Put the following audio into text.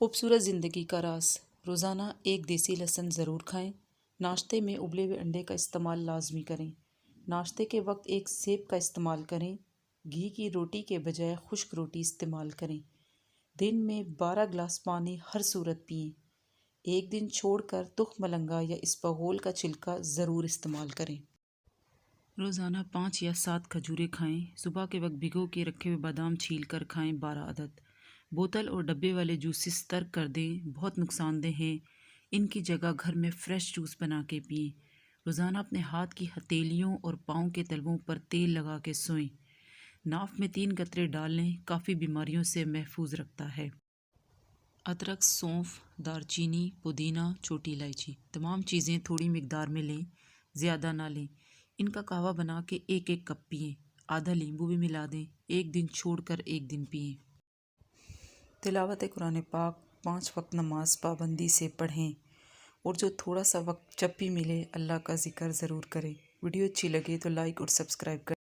خوبصورت زندگی کا راز۔ روزانہ ایک دیسی لہسن ضرور کھائیں۔ ناشتے میں ابلے ہوئے انڈے کا استعمال لازمی کریں۔ ناشتے کے وقت ایک سیب کا استعمال کریں۔ گھی کی روٹی کے بجائے خشک روٹی استعمال کریں۔ دن میں 12 گلاس پانی ہر صورت پئیں۔ ایک دن چھوڑ کر تخم ملنگا یا اسپغول کا چھلکا ضرور استعمال کریں۔ روزانہ 5 یا 7 کھجوریں کھائیں۔ صبح کے وقت بھگو کے رکھے ہوئے بادام چھیل کر کھائیں 12 عدد۔ بوتل اور ڈبے والے جوسز ترک کر دیں، بہت نقصان دہ ہیں۔ ان کی جگہ گھر میں فریش جوس بنا کے پئیں۔ روزانہ اپنے ہاتھ کی ہتھیلیوں اور پاؤں کے تلووں پر تیل لگا کے سوئیں۔ ناف میں 3 قطرے ڈال لیں، کافی بیماریوں سے محفوظ رکھتا ہے۔ ادرک، سونف، دار چینی، پودینہ، چھوٹی الائچی، تمام چیزیں تھوڑی مقدار میں لیں، زیادہ نہ لیں۔ ان کا قہوہ بنا کے ایک کپ پئیں۔ آدھا لیمبو بھی ملا دیں۔ ایک دن چھوڑ کر ایک دن پئیں۔ تلاوت قرآن پاک 5 وقت نماز پابندی سے پڑھیں، اور جو تھوڑا سا وقت جب بھی ملے اللہ کا ذکر ضرور کریں۔ ویڈیو اچھی لگے تو لائک اور سبسکرائب کریں۔